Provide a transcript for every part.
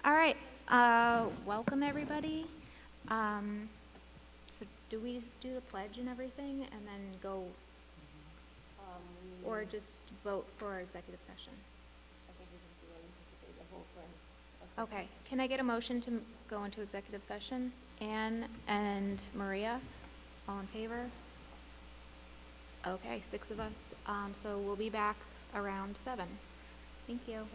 All right, welcome everybody. So do we do the pledge and everything and then go, or just vote for executive session? I think we just do anticipate the whole thing. Okay, can I get a motion to go into executive session? Anne and Maria, all in favor? Okay, 6 of us, so we'll be back around 7. Thank you.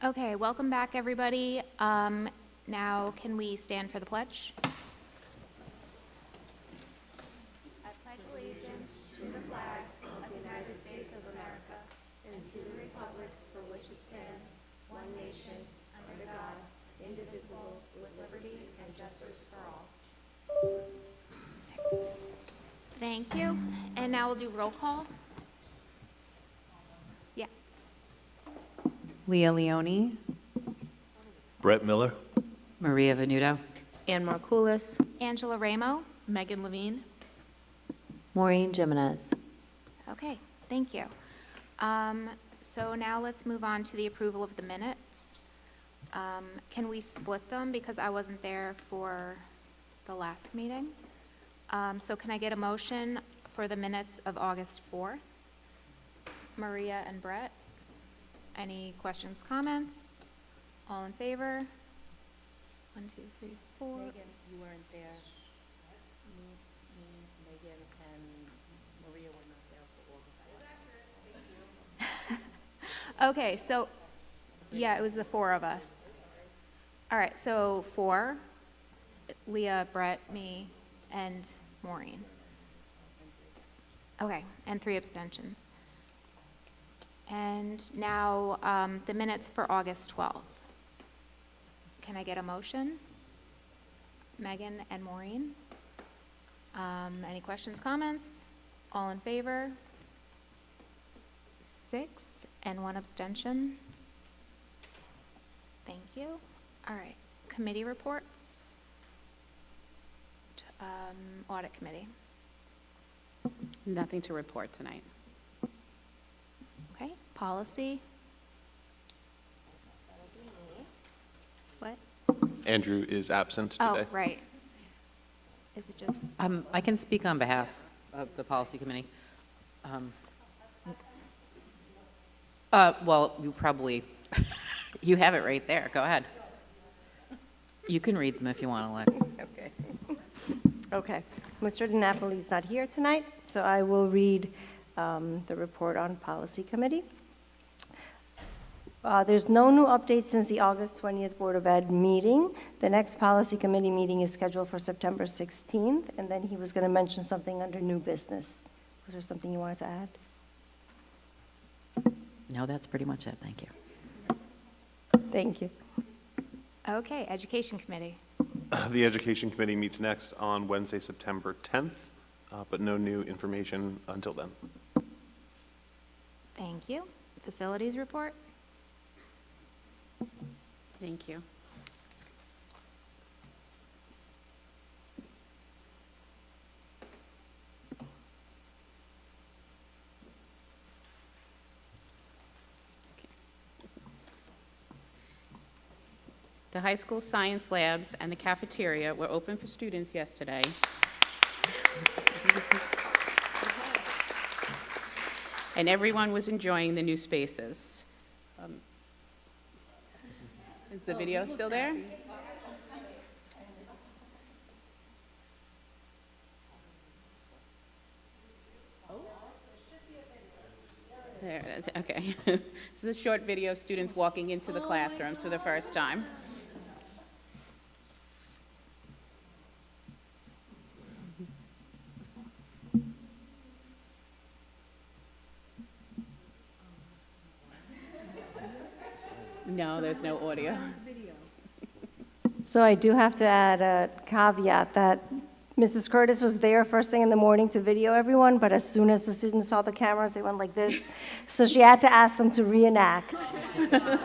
Okay, welcome back, everybody. Now, can we stand for the pledge? I pledge allegiance to the flag of the United States of America and to the republic for which it stands, one nation, under God, indivisible, with liberty and justice for all. Thank you. And now we'll do roll call. Yeah. Leah Leone. Brett Miller. Maria Venuto. Ann Markoulis. Angela Ramo. Megan Levine. Maureen Jimenez. Okay, thank you. So now let's move on to the approval of the minutes. Can we split them because I wasn't there for the last meeting? So can I get a motion for the minutes of August 4th? Maria and Brett, any questions, comments? All in favor? 1, 2, 3, 4. Megan, you weren't there. Me, Megan, and Maria were not there for August. Okay, so, yeah, it was the 4 of us. All right, so 4, Leah, Brett, me, and Maureen. Okay, and 3 abstentions. And now, the minutes for August 12th. Can I get a motion? Megan and Maureen? Any questions, comments? All in favor? 6 and 1 abstention. Thank you. All right, committee reports. Audit committee. Nothing to report tonight. Okay, policy. What? Andrew is absent today. Oh, right. Is it just? I can speak on behalf of the policy committee. Well, you probably, you have it right there. Go ahead. You can read them if you want to, look. Okay. Okay. Mr. DiNapoli is not here tonight, so I will read the report on policy committee. There's no new updates since the August 20th Board of Ed meeting. The next policy committee meeting is scheduled for September 16th, and then he was going to mention something under new business. Was there something you wanted to add? No, that's pretty much it. Thank you. Thank you. Okay, education committee. The Education Committee meets next on Wednesday, September 10th, but no new information until then. Thank you. Facilities report. Thank you. The high school science labs and the cafeteria were open for students yesterday, and everyone was enjoying the new spaces. Is the video still there? There it is, okay. This is a short video of students walking into the classrooms for the first time. No, there's no audio. So I do have to add a caveat that Mrs. Curtis was there first thing in the morning to video everyone, but as soon as the students saw the cameras, they went like this. So she had to ask them to reenact.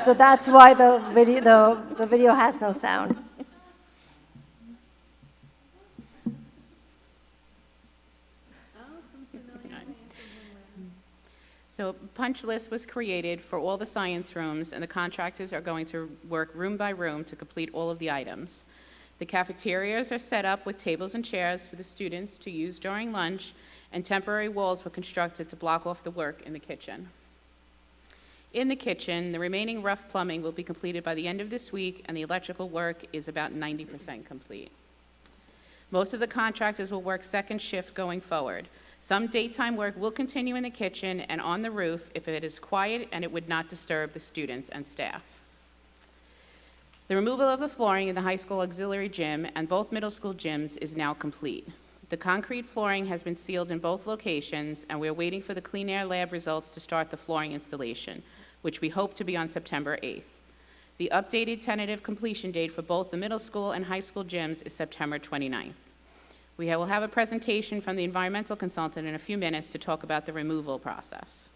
So that's why the video has no sound. So a punch list was created for all the science rooms, and the contractors are going to work room by room to complete all of the items. The cafeterias are set up with tables and chairs for the students to use during lunch, and temporary walls were constructed to block off the work in the kitchen. In the kitchen, the remaining rough plumbing will be completed by the end of this week, and the electrical work is about 90% complete. Most of the contractors will work second shift going forward. Some daytime work will continue in the kitchen and on the roof if it is quiet and it would not disturb the students and staff. The removal of the flooring in the high school auxiliary gym and both middle school gyms is now complete. The concrete flooring has been sealed in both locations, and we are waiting for the Clean Air Lab results to start the flooring installation, which we hope to be on September 8th. The updated tentative completion date for both the middle school and high school gyms is September 29th. We will have a presentation from the environmental consultant in a few minutes to talk about the removal process.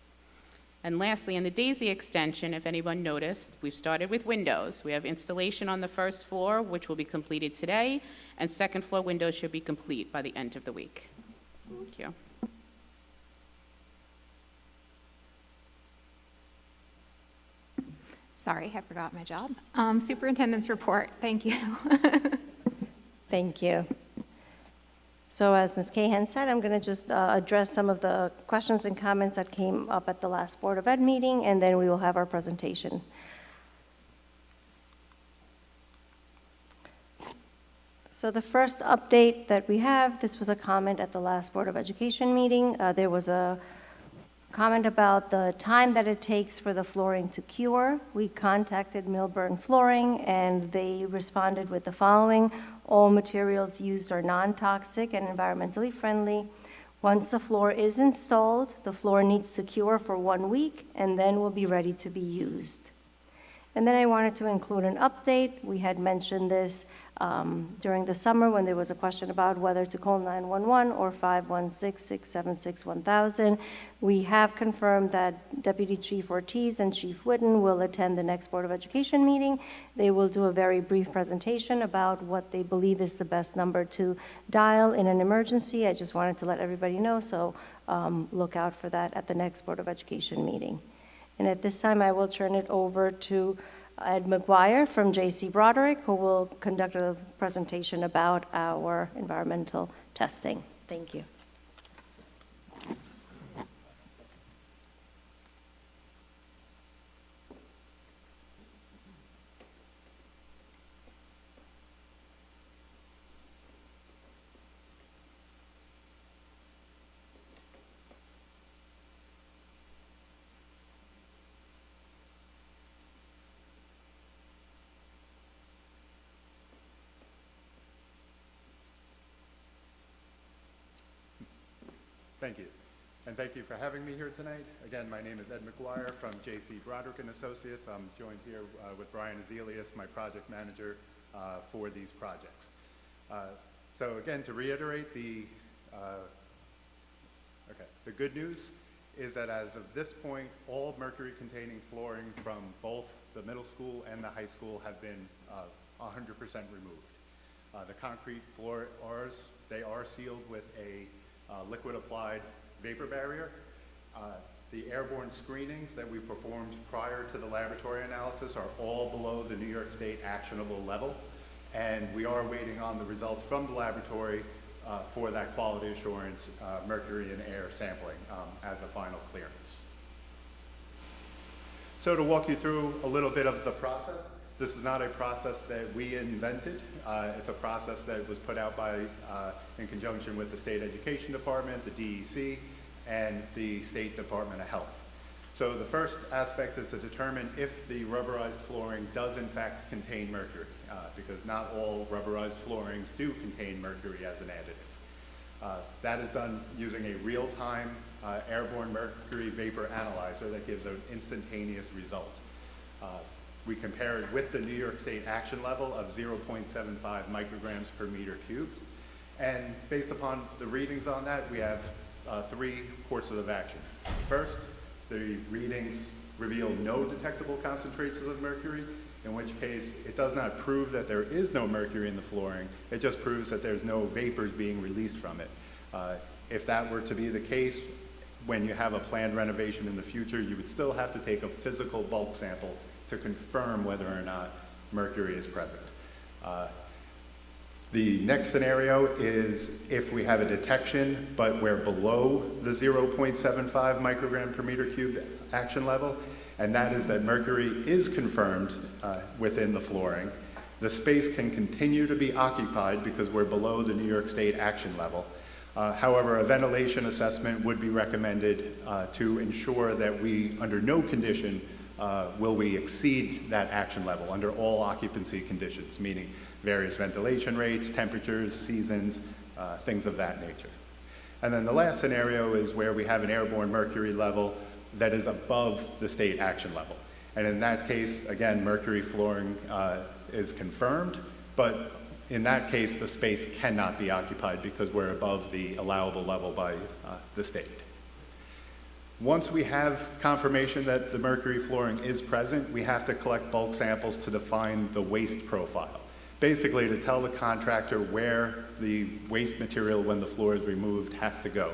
And lastly, in the Daisy extension, if anyone noticed, we've started with windows. We have installation on the first floor, which will be completed today, and second floor windows should be complete by the end of the week. Thank you. Sorry, I forgot my job. Superintendent's report, thank you. Thank you. So as Ms. Cahan said, I'm going to just address some of the questions and comments that came up at the last Board of Ed meeting, and then we will have our presentation. So the first update that we have, this was a comment at the last Board of Education meeting. There was a comment about the time that it takes for the flooring to cure. We contacted Milburn Flooring, and they responded with the following. All materials used are non-toxic and environmentally friendly. Once the floor is installed, the floor needs to cure for 1 week, and then will be ready to be used. And then I wanted to include an update. We had mentioned this during the summer when there was a question about whether to call 911 or 516-676-1000. We have confirmed that Deputy Chief Ortiz and Chief Whitten will attend the next Board of Education meeting. They will do a very brief presentation about what they believe is the best number to dial in an emergency. I just wanted to let everybody know, so look out for that at the next Board of Education meeting. And at this time, I will turn it over to Ed McGuire from J.C. Broderick, who will conduct a presentation about our environmental testing. Thank you. Thank you. And thank you for having me here tonight. Again, my name is Ed McGuire from J.C. Broderick and Associates. I'm joined here with Brian Azelius, my project manager for these projects. So again, to reiterate, the good news is that as of this point, all mercury-containing flooring from both the middle school and the high school have been 100% removed. The concrete floors, they are sealed with a liquid applied vapor barrier. The airborne screenings that we performed prior to the laboratory analysis are all below the New York State actionable level, and we are waiting on the results from the laboratory for that quality assurance mercury and air sampling as a final clearance. So to walk you through a little bit of the process, this is not a process that we invented. It's a process that was put out by, in conjunction with the State Education Department, the DEC, and the State Department of Health. So the first aspect is to determine if the rubberized flooring does in fact contain mercury, because not all rubberized floorings do contain mercury as an additive. That is done using a real-time airborne mercury vapor analyzer that gives an instantaneous result. We compare it with the New York State action level of 0.75 micrograms per meter cubed. And based upon the readings on that, we have 3 courses of action. First, the readings reveal no detectable concentrations of mercury, in which case it does not prove that there is no mercury in the flooring. It just proves that there's no vapors being released from it. If that were to be the case, when you have a planned renovation in the future, you would still have to take a physical bulk sample to confirm whether or not mercury is present. The next scenario is if we have a detection, but we're below the 0.75 microgram per meter cubed action level, and that is that mercury is confirmed within the flooring. The space can continue to be occupied because we're below the New York State action level. However, a ventilation assessment would be recommended to ensure that we, under no condition, will we exceed that action level under all occupancy conditions, meaning various ventilation rates, temperatures, seasons, things of that nature. And then the last scenario is where we have an airborne mercury level that is above the state action level. And in that case, again, mercury flooring is confirmed, but in that case, the space cannot be occupied because we're above the allowable level by the state. Once we have confirmation that the mercury flooring is present, we have to collect bulk samples to define the waste profile. Basically, to tell the contractor where the waste material, when the floor is removed, has to go.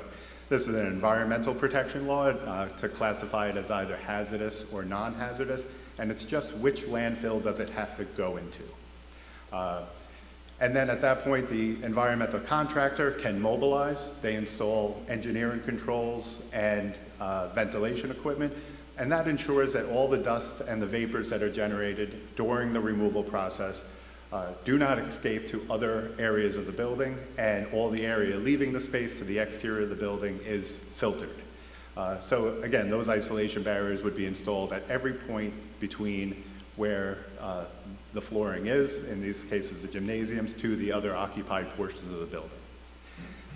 This is an environmental protection law to classify it as either hazardous or non-hazardous, and it's just which landfill does it have to go into. And then at that point, the environmental contractor can mobilize. They install engineering controls and ventilation equipment, and that ensures that all the dust and the vapors that are generated during the removal process do not escape to other areas of the building, and all the area leaving the space to the exterior of the building is filtered. So again, those isolation barriers would be installed at every point between where the flooring is, in these cases the gymnasiums, to the other occupied portions of the building.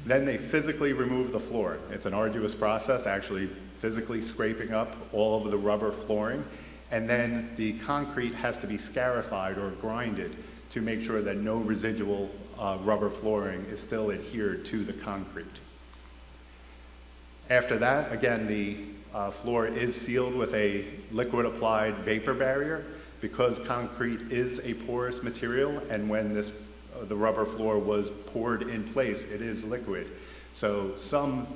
Then they physically remove the floor. It's an arduous process, actually physically scraping up all of the rubber flooring, and then the concrete has to be scarified or grinded to make sure that no residual rubber flooring is still adhered to the concrete. After that, again, the floor is sealed with a liquid applied vapor barrier because concrete is a porous material, and when the rubber floor was poured in place, it is liquid. So some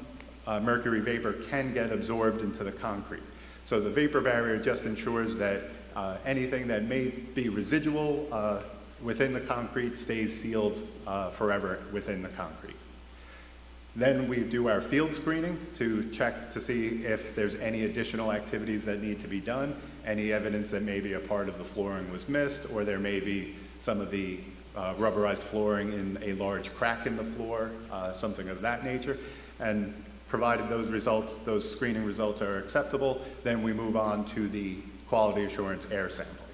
mercury vapor can get absorbed into the concrete. So the vapor barrier just ensures that anything that may be residual within the concrete stays sealed forever within the concrete. Then we do our field screening to check to see if there's any additional activities that need to be done, any evidence that maybe a part of the flooring was missed, or there may be some of the rubberized flooring in a large crack in the floor, something of that nature. And provided those results, those screening results are acceptable, then we move on to the quality assurance air sample.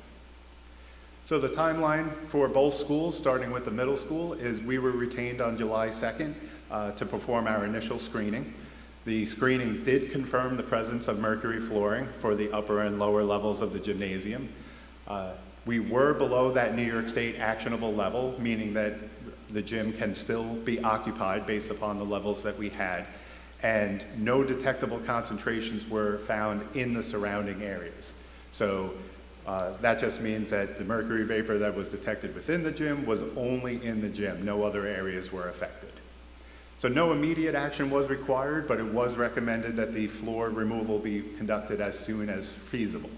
So the timeline for both schools, starting with the middle school, is we were retained on July 2nd to perform our initial screening. The screening did confirm the presence of mercury flooring for the upper and lower levels of the gymnasium. We were below that New York State actionable level, meaning that the gym can still be occupied based upon the levels that we had, and no detectable concentrations were found in the surrounding areas. So that just means that the mercury vapor that was detected within the gym was only in the gym. No other areas were affected. So no immediate action was required, but it was recommended that the floor removal be conducted as soon as feasible.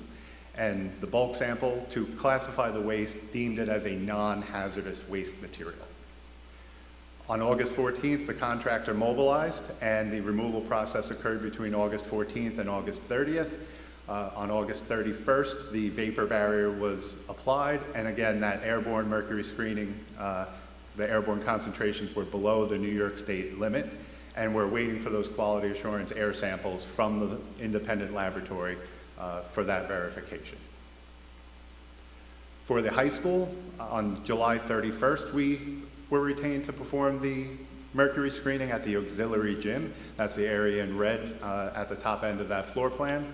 And the bulk sample to classify the waste deemed it as a non-hazardous waste material. On August 14th, the contractor mobilized, and the removal process occurred between August 14th and August 30th. On August 31st, the vapor barrier was applied, and again, that airborne mercury screening, the airborne concentrations were below the New York State limit, and we're waiting for those quality assurance air samples from the independent laboratory for that verification. For the high school, on July 31st, we were retained to perform the mercury screening at the auxiliary gym. That's the area in red at the top end of that floor plan.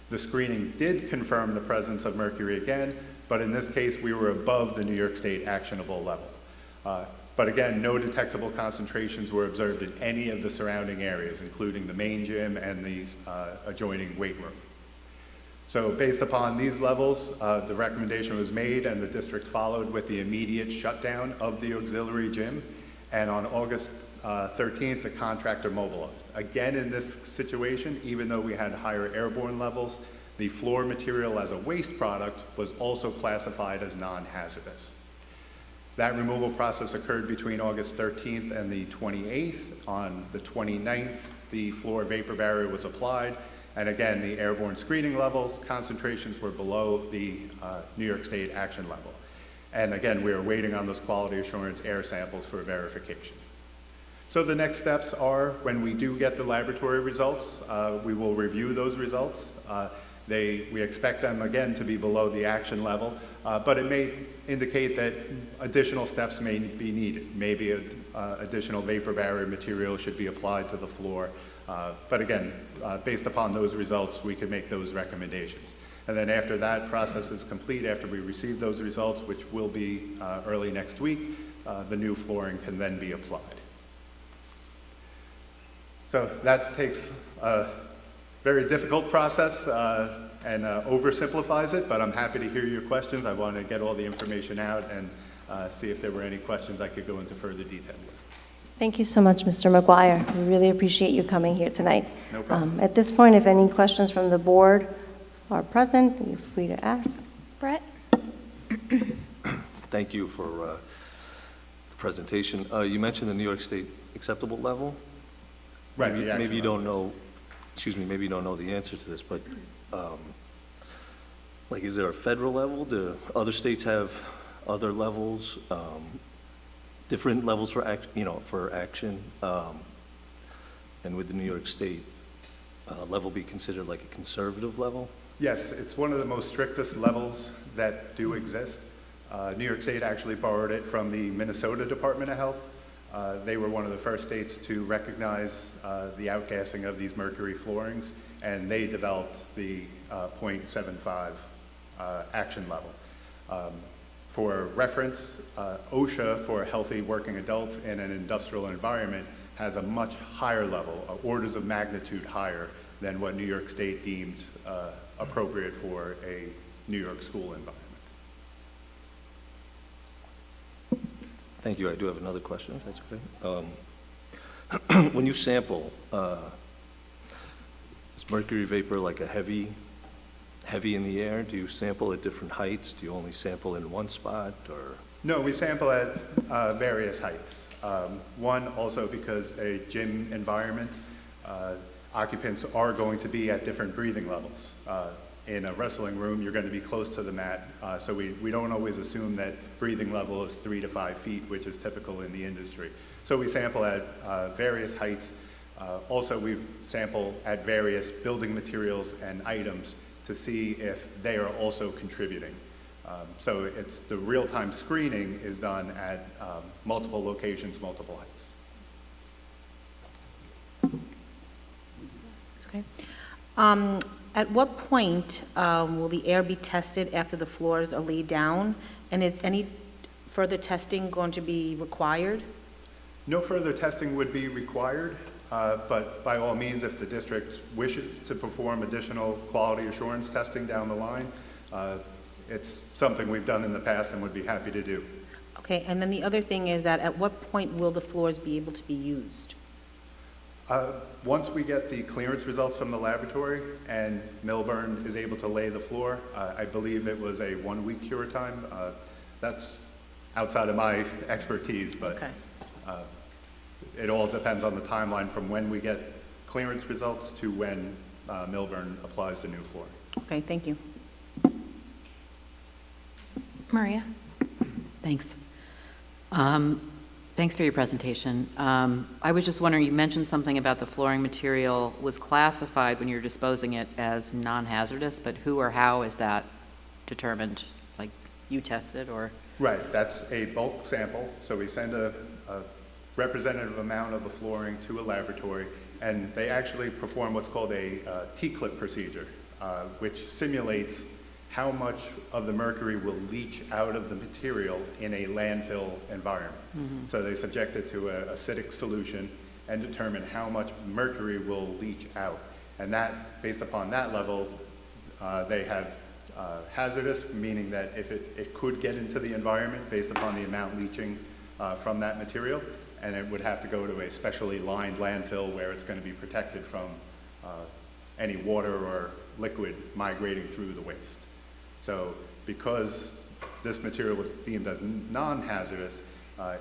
The screening did confirm the presence of mercury again, but in this case, we were above the New York State actionable level. But again, no detectable concentrations were observed in any of the surrounding areas, including the main gym and the adjoining weight room. So based upon these levels, the recommendation was made and the district followed with the immediate shutdown of the auxiliary gym. And on August 13th, the contractor mobilized. Again, in this situation, even though we had higher airborne levels, the floor material as a waste product was also classified as non-hazardous. That removal process occurred between August 13th and the 28th. On the 29th, the floor vapor barrier was applied. And again, the airborne screening levels, concentrations were below the New York State action level. And again, we are waiting on those quality assurance air samples for verification. So the next steps are, when we do get the laboratory results, we will review those results. We expect them, again, to be below the action level, but it may indicate that additional steps may be needed. Maybe additional vapor barrier material should be applied to the floor. But again, based upon those results, we can make those recommendations. And then after that process is complete, after we receive those results, which will be early next week, the new flooring can then be applied. So that takes a very difficult process and oversimplifies it, but I'm happy to hear your questions. I want to get all the information out and see if there were any questions I could go into further detail with. Thank you so much, Mr. McGuire. We really appreciate you coming here tonight. No problem. At this point, if any questions from the board are present, you're free to ask. Brett? Thank you for the presentation. You mentioned the New York State acceptable level. Right, Maybe, the action maybe you don't level. know, excuse me, maybe you don't know the answer to this, but like, is there a federal level? Do other states have other levels, different levels for for action? And would the New York State level be considered like a conservative level? Yes, it's one of the most strictest levels that do exist. New York State actually borrowed it from the Minnesota Department of Health. They were one of the first states to recognize the outgassing of these mercury floorings, and they developed the 0.75 action level. For reference, OSHA for healthy working adults in an industrial environment has a much higher level, orders of magnitude higher than what New York State deemed appropriate for a New York school environment. Thank you. I do have another question, if that's okay. When you sample, is mercury vapor like a heavy in the air? Do you sample at different heights? Do you only sample in one spot, or? No, we sample at various heights. One, also because a gym environment, occupants are going to be at different breathing levels. In a wrestling room, you're going to be close to the mat, so we don't always assume that breathing level is 3 to 5 feet, which is typical in the industry. So we sample at various heights. Also, we sample at various building materials and items to see if they are also contributing. So it's the real-time screening is done at multiple locations, multiple heights. It's okay. At what point will the air be tested after the floors are laid down? And is any further testing going to be required? No further testing would be required, but by all means, if the district wishes to perform additional quality assurance testing down the line, it's something we've done in the past and would be happy to do. Okay, and then the other thing is that at what point will the floors be able to be used? Once we get the clearance results from the laboratory and Millburn is able to lay the floor, I believe it was a 1-week cure time. That's outside of my expertise, but Okay. It all depends on the timeline from when we get clearance results to when Millburn applies the new floor. Okay, thank you. Maria? Thanks. Thanks for your presentation. I was just wondering, you mentioned something about the flooring material was classified when you're disposing it as non-hazardous, but who or how is that determined? Like, you tested, or? Right, that's a bulk sample, so we send a representative amount of the flooring to a laboratory, and they actually perform what's called a T-clip procedure, which simulates how much of the mercury will leach out of the material in a landfill environment. So they subject it to an acidic solution and determine how much mercury will leach out. And that, based upon that level, they have hazardous, meaning that if it could get into the environment based upon the amount leaching from that material, and it would have to go to a specially lined landfill where it's going to be protected from any water or liquid migrating through the waste. So because this material was deemed as non-hazardous,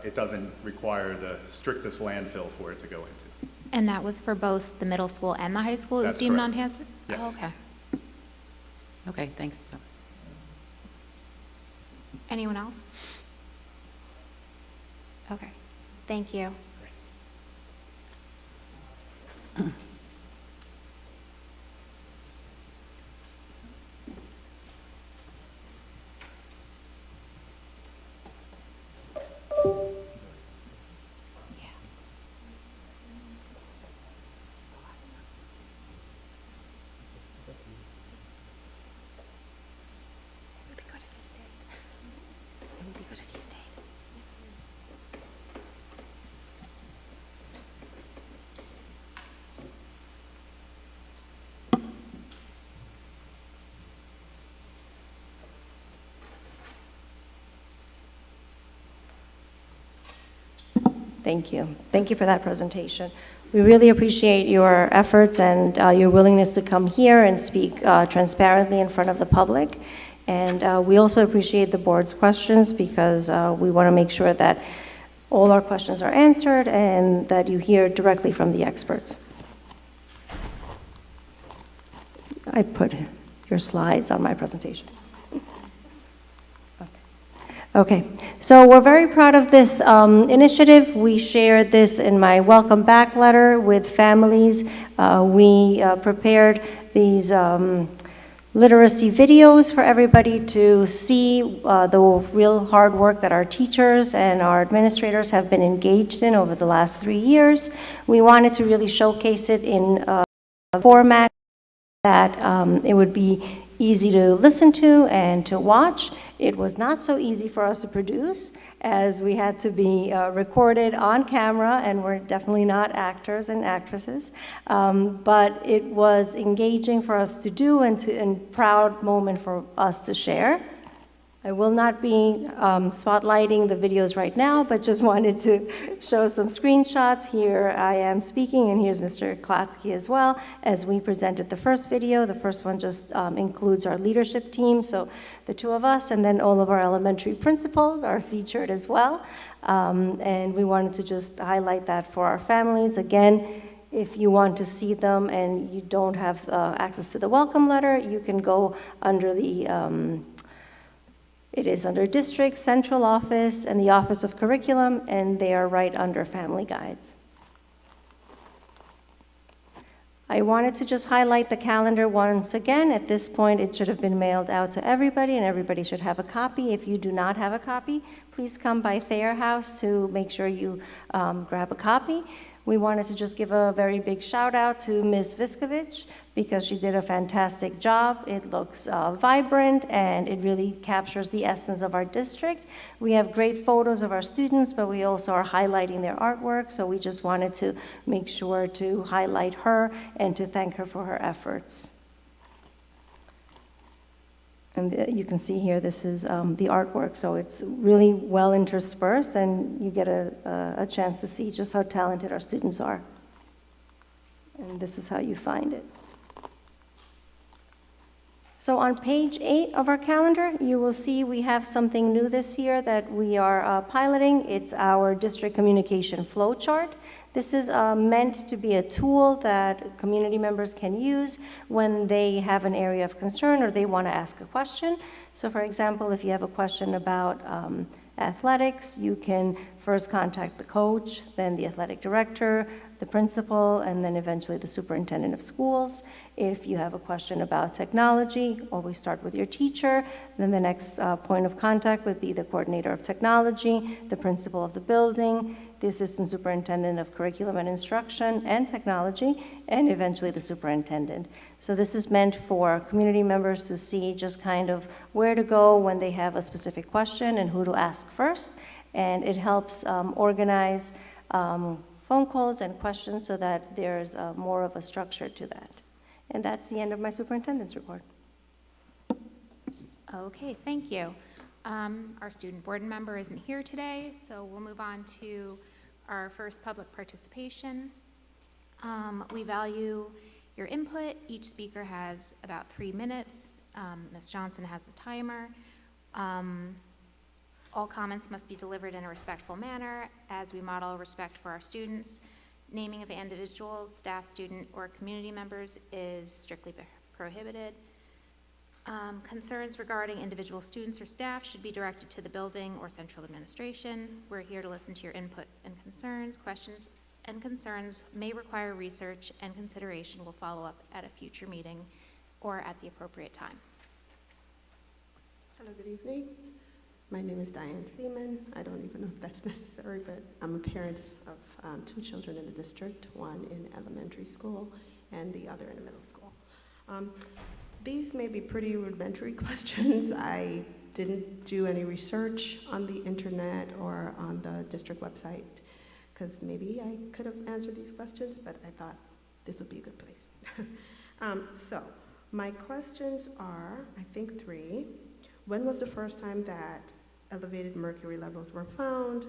it doesn't require the strictest landfill for it to go into. And that was for both the middle school and the high school? It was That's deemed correct. non-hazard? Yes. Oh, okay. Okay, thanks. Anyone else? Okay, thank you. Thank you. Thank you for that presentation. We really appreciate your efforts and your willingness to come here and speak transparently in front of the public. And we also appreciate the board's questions because we want to make sure that all our questions are answered and that you hear directly from the experts. I put your slides on my presentation. Okay, so we're very proud of this initiative. We shared this in my welcome back letter with families. We prepared these literacy videos for everybody to see the real hard work that our teachers and our administrators have been engaged in over the last 3 years. We wanted to really showcase it in a format that it would be easy to listen to and to watch. It was not so easy for us to produce, as we had to be recorded on camera, and we're definitely not actors and actresses. But it was engaging for us to do and proud moment for us to share. I will not be spotlighting the videos right now, but just wanted to show some screenshots. Here I am speaking, and here's Mr. Klatsky as well, as we presented the first video. The first one just includes our leadership team, so the two of us, and then all of our elementary principals are featured as well. And we wanted to just highlight that for our families. Again, if you want to see them and you don't have access to the welcome letter, you can go under the it is under District, Central Office, and the Office of Curriculum, and they are right under Family Guides. I wanted to just highlight the calendar once again. At this point, it should have been mailed out to everybody, and everybody should have a copy. If you do not have a copy, please come by Thayer House to make sure you grab a copy. We wanted to just give a very big shout out to Ms. Viskovich because she did a fantastic job. It looks vibrant and it really captures the essence of our district. We have great photos of our students, but we also are highlighting their artwork, so we just wanted to make sure to highlight her and to thank her for her efforts. And you can see here, this is the artwork, so it's really well interspersed, and you get a chance to see just how talented our students are. And this is how you find it. So on page 8 of our calendar, you will see we have something new this year that we are piloting. It's our district communication flow chart. This is meant to be a tool that community members can use when they have an area of concern or they want to ask a question. So for example, if you have a question about athletics, you can first contact the coach, then the athletic director, the principal, and then eventually the superintendent of schools. If you have a question about technology, always start with your teacher. Then the next point of contact would be the coordinator of technology, the principal of the building, the assistant superintendent of curriculum and instruction and technology, and eventually the superintendent. So this is meant for community members to see just kind of where to go when they have a specific question and who to ask first. And it helps organize phone calls and questions so that there's more of a structure to that. And that's the end of my superintendent's report. Okay, thank you. Our student board member isn't here today, so we'll move on to our first public participation. We value your input. Each speaker has about 3 minutes. Ms. Johnson has the timer. All comments must be delivered in a respectful manner as we model respect for our students. Naming of individuals, staff, student, or community members is strictly prohibited. Concerns regarding individual students or staff should be directed to the building or central administration. We're here to listen to your input and concerns. Questions and concerns may require research, and consideration will follow up at a future meeting or at the appropriate time. Hello, good evening. My name is Diane Seaman. I don't even know if that's necessary, but I'm a parent of 2 children in the district, one in elementary school and the other in the middle school. These may be pretty rudimentary questions. I didn't do any research on the internet or on the district website, because maybe I could have answered these questions, but I thought this would be a good place. So my questions are, I think, 3. When was the first time that elevated mercury levels were found?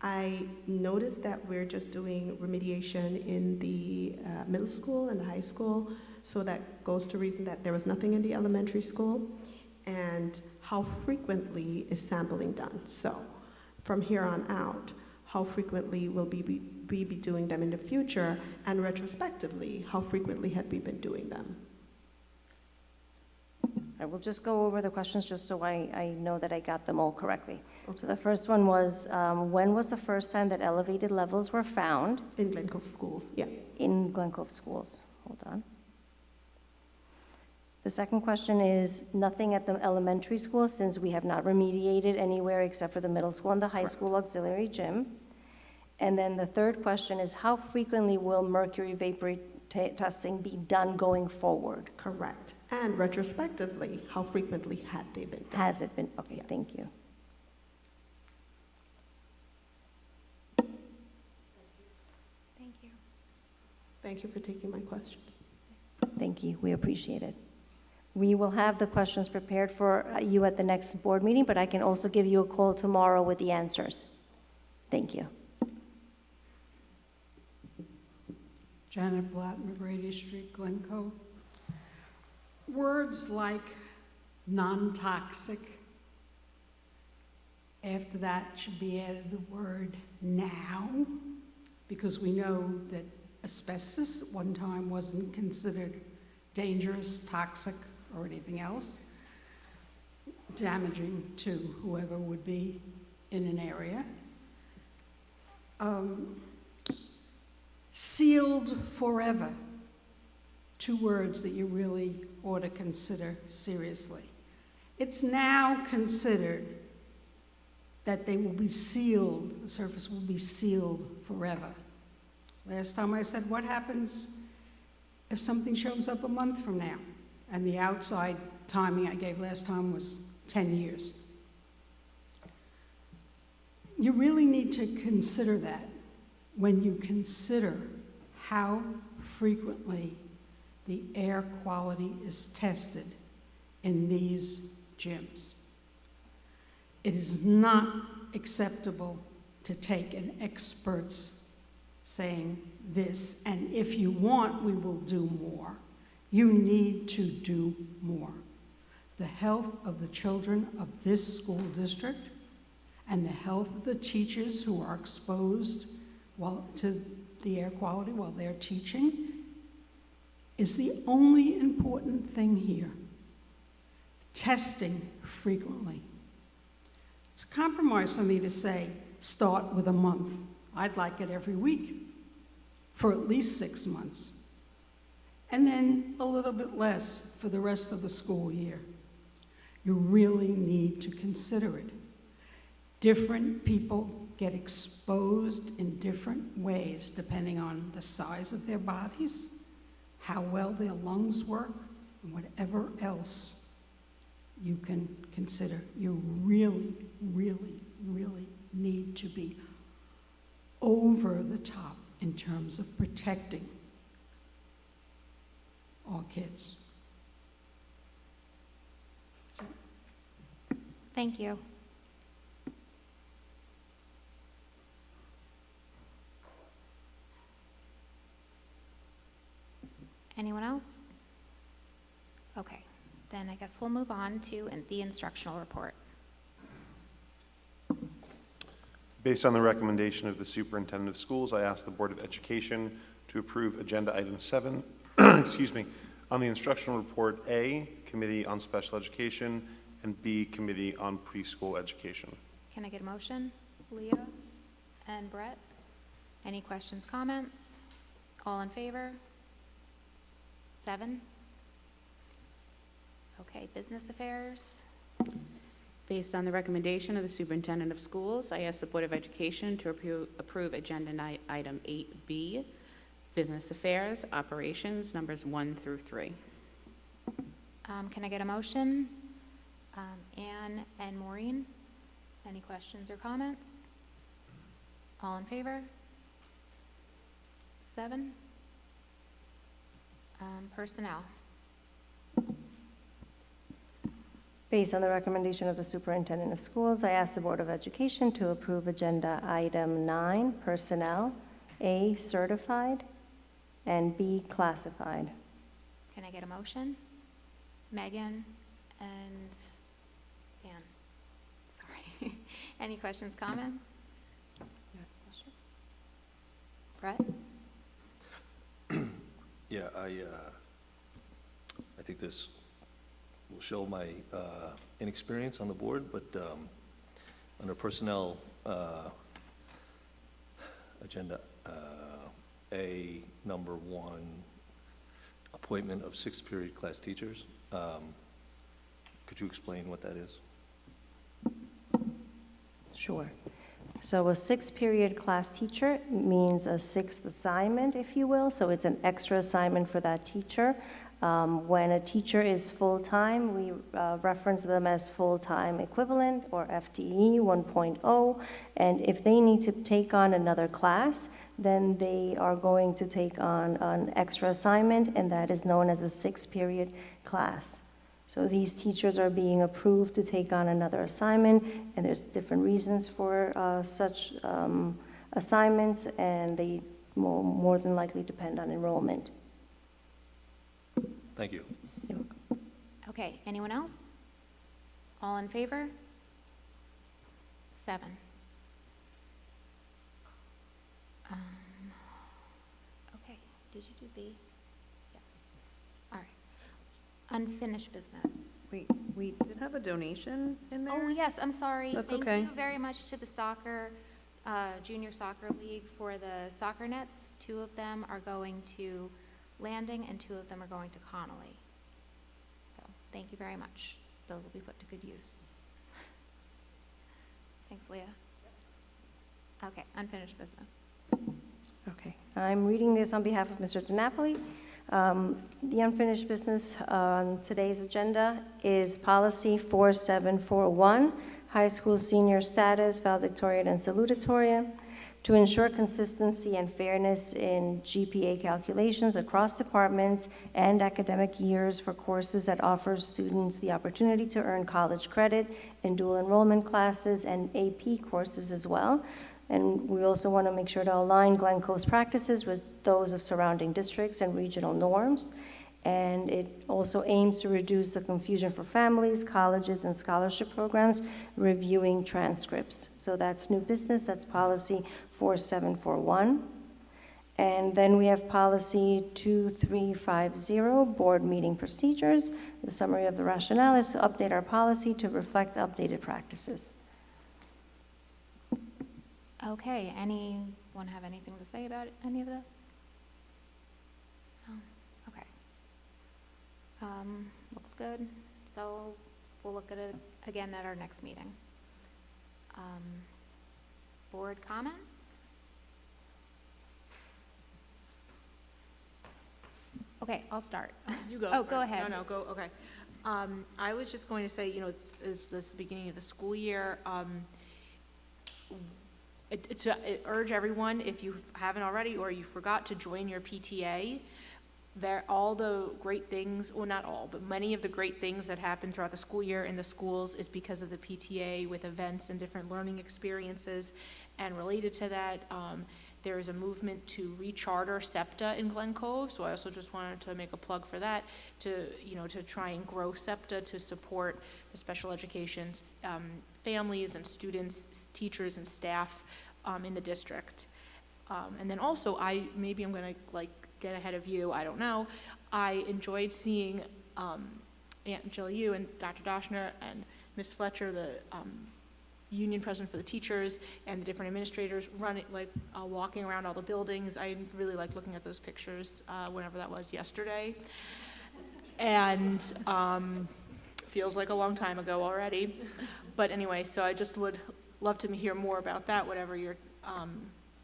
I noticed that we're just doing remediation in the middle school and the high school, so that goes to reason that there was nothing in the elementary school. And how frequently is sampling done? So from here on out, how frequently will we be doing them in the future? And retrospectively, how frequently have we been doing them? I will just go over the questions just so I know that I got them all correctly. Okay. So the first one was, when was the first time that elevated levels were found? In Glen Cove schools, yeah. In Glen Cove schools. Hold on. The second question is, nothing at the elementary school, since we have not remediated anywhere except for the middle school and the high school auxiliary gym. And then the third question is, how frequently will mercury vapor testing be done going forward? Correct. And retrospectively, how frequently had they been done? Has it been? Okay, thank you. Thank you. Thank you for taking my questions. Thank you. We appreciate it. We will have the questions prepared for you at the next board meeting, but I can also give you a call tomorrow with the answers. Thank you. Janet Blattman, Brady Street, Glen Cove. Words like non-toxic, after that should be added the word now, because we know that asbestos at one time wasn't considered dangerous, toxic, or anything else, damaging to whoever would be in an area. Sealed forever, 2 words that you really ought to consider seriously. It's now considered that they will be sealed, the surface will be sealed forever. Last time I said, what happens if something shows up a month from now? And the outside timing I gave last time was 10 years. You really need to consider that when you consider how frequently the air quality is tested in these gyms. It is not acceptable to take an expert's saying this, and if you want, we will do more. You need to do more. The health of the children of this school district and the health of the teachers who are exposed to the air quality while they're teaching is the only important thing here. Testing frequently. It's a compromise for me to say, start with a month. I'd like it every week for at least 6 months. And then a little bit less for the rest of the school year. You really need to consider it. Different people get exposed in different ways depending on the size of their bodies, how well their lungs work, and whatever else you can consider. You really, really, really need to be over the top in terms of protecting all kids. So, Thank you. Anyone else? Okay, then I guess we'll move on to the instructional report. Based on the recommendation of the superintendent of schools, I ask the Board of Education to approve Agenda Item 7, excuse me, on the instructional report A, Committee on Special Education, and B, Committee on Preschool Education. Can I get a motion? Leah and Brett? Any questions, comments? All in favor? 7? Okay, business affairs. Based on the recommendation of the superintendent of schools, I ask the Board of Education to approve Agenda Item 8B, Business Affairs, Operations, numbers 1 through 3. Can I get a motion? Anne and Maureen, any questions or comments? All in favor? 7? Personnel. Based on the recommendation of the superintendent of schools, I ask the Board of Education to approve Agenda Item 9, Personnel, A, Certified, and B, Classified. Can I get a motion? Megan and Anne. Sorry. Any questions, comments? Brett? Yeah, I think this will show my inexperience on the board, but under personnel agenda A, number 1, appointment of 6th period class teachers. Could you explain what that is? Sure. So a 6th period class teacher means a 6th assignment, if you will. So it's an extra assignment for that teacher. When a teacher is full-time, we reference them as full-time equivalent or FTE 1.0. And if they need to take on another class, then they are going to take on an extra assignment, and that is known as a 6th period class. So these teachers are being approved to take on another assignment, and there's different reasons for such assignments, and they more than likely depend on enrollment. Thank you. Okay, anyone else? All in favor? 7. Okay, did you do B? Yes. All right. Unfinished business. We did have a donation in there. Oh, yes, I'm sorry. That's okay. Thank you very much to the soccer, Junior Soccer League for the soccer nets. 2 of them are going to Landing, and 2 of them are going to Connolly. So, thank you very much. Those will be put to good use. Thanks, Leah. Okay, unfinished business. Okay, I'm reading this on behalf of Mr. DiNapoli. The unfinished business on today's agenda is Policy 4741, High School Senior Status, Valedictorian and Salutatorian, to ensure consistency and fairness in GPA calculations across departments and academic years for courses that offer students the opportunity to earn college credit in dual enrollment classes and AP courses as well. And we also want to make sure to align Glen Cove's practices with those of surrounding districts and regional norms. And it also aims to reduce the confusion for families, colleges, and scholarship programs reviewing transcripts. So that's new business, that's policy 4741. And then we have policy 2350, board meeting procedures. The summary of the rationale is to update our policy to reflect updated practices. Okay, anyone have anything to say about any of this? No? Okay. Looks good. So we'll look at it again at our next meeting. Board comments? Okay, I'll start. You go Oh, go first. ahead. No, go, okay. I was just going to say, you know, it's this beginning of the school year. To urge everyone, if you haven't already or you forgot to join your PTA, all the great things, well, not all, but many of the great things that happen throughout the school year in the schools is because of the PTA with events and different learning experiences. And related to that, there is a movement to recharter SEPTA in Glen Cove, so I also just wanted to make a plug for that, to try and grow SEPTA to support the special education families and students, teachers, and staff in the district. And then also, maybe I'm going to get ahead of you, I don't know. I enjoyed seeing Aunt Jill Yu and Dr. Doshner and Ms. Fletcher, the union president for the teachers, and the different administrators walking around all the buildings. I really liked looking at those pictures whenever that was, yesterday. And feels like a long time ago already. But anyway, so I just would love to hear more about that, whatever your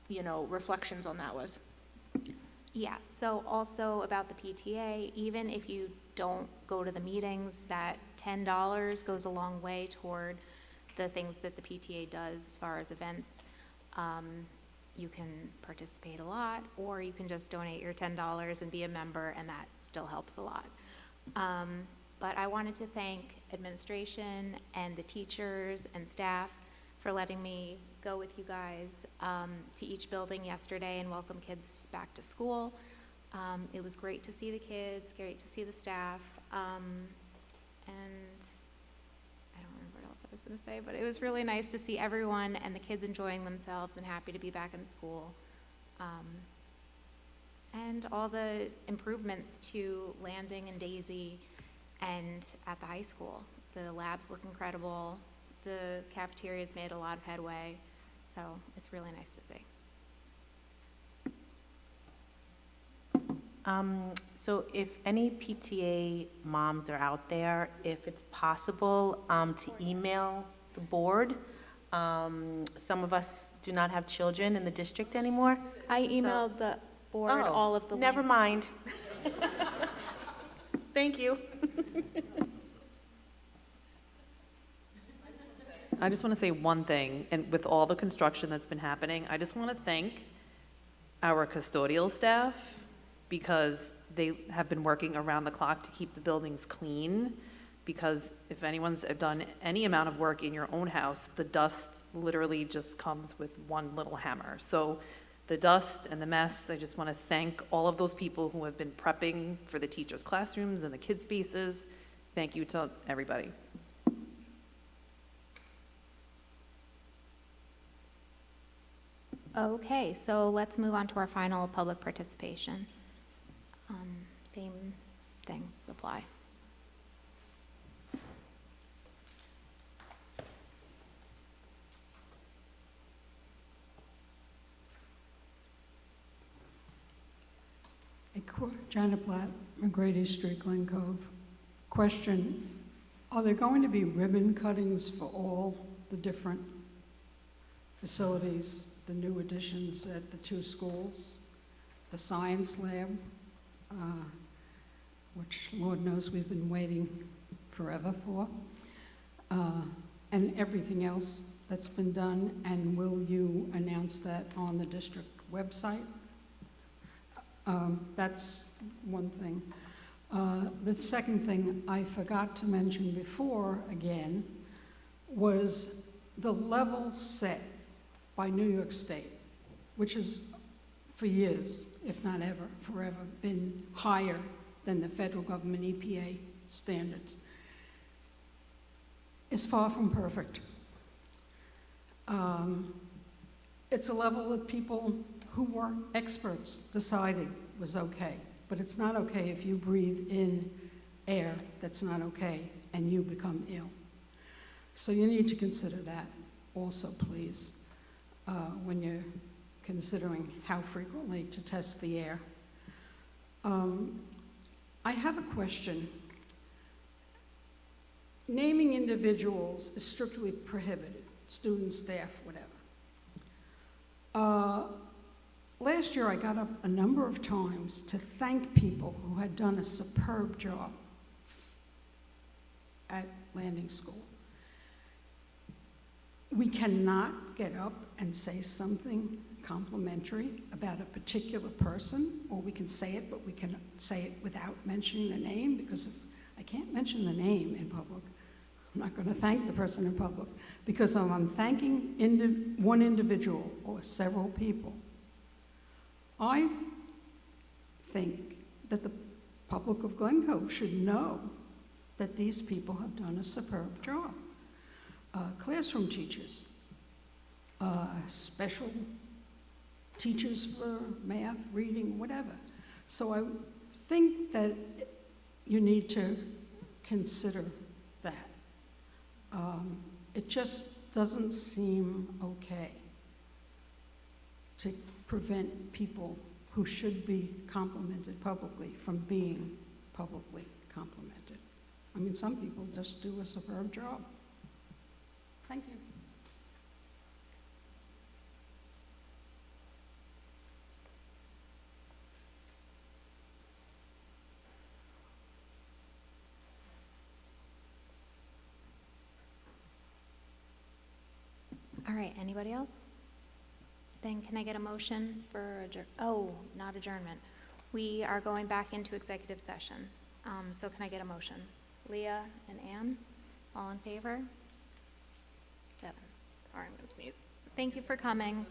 reflections on that was. Yeah, so also about the PTA, even if you don't go to the meetings, that $10 goes a long way toward the things that the PTA does as far as events. You can participate a lot, or you can just donate your $10 and be a member, and that still helps a lot. But I wanted to thank administration and the teachers and staff for letting me go with you guys to each building yesterday and welcome kids back to school. It was great to see the kids, great to see the staff, and I don't remember what else I was going to say, but it was really nice to see everyone and the kids enjoying themselves and happy to be back in school. And all the improvements to Landing and Daisy and at the high school. The labs look incredible. The cafeteria's made a lot of headway, so it's really nice to see. So if any PTA moms are out there, if it's possible to email the board. Some of us do not have children in the district anymore. I emailed the board all of the Never links. mind. Thank you. I just want to say one thing, and with all the construction that's been happening, I just want to thank our custodial staff because they have been working around the clock to keep the buildings clean, because if anyone's done any amount of work in your own house, the dust literally just comes with one little hammer. So the dust and the mess, I just want to thank all of those people who have been prepping for the teachers' classrooms and the kids' spaces. Thank you to everybody. Okay, so let's move on to our final public participation. Same things apply. Janet Blatt, McGrady Street, Glen Cove. Question, are there going to be ribbon cuttings for all the different facilities, the new additions at the two schools, the science lab, which Lord knows we've been waiting forever for, and everything else that's been done, and will you announce that on the district website? That's one thing. The second thing I forgot to mention before, again, was the level set by New York State, which has for years, if not ever, forever, been higher than the federal government EPA standards. It's far from perfect. it's a level that people who weren't experts decided was okay. But it's not okay if you breathe in air that's not okay and you become ill. So you need to consider that also, please, when you're considering how frequently to test the air. I have a question. Naming individuals is strictly prohibited, students, staff, whatever. Last year, I got up a number of times to thank people who had done a superb job at Landing School. We cannot get up and say something complimentary about a particular person, or we can say it, but we can say it without mentioning the name, because if I can't mention the name in public, I'm not going to thank the person in public, because I'm thanking one individual or several people. I think that the public of Glen Cove should know that these people have done a superb job. Classroom teachers, special teachers for math, reading, whatever. So I think that you need to consider that. It just doesn't seem okay to prevent people who should be complimented publicly from being publicly complimented. I mean, some people just do a superb job. Thank you. All right, anybody else? Then can I get a motion for not adjournment. We are going back into executive session. So can I get a motion? Leah and Ann, all in favor? 7. Sorry, I'm gonna sneeze. Thank you for coming.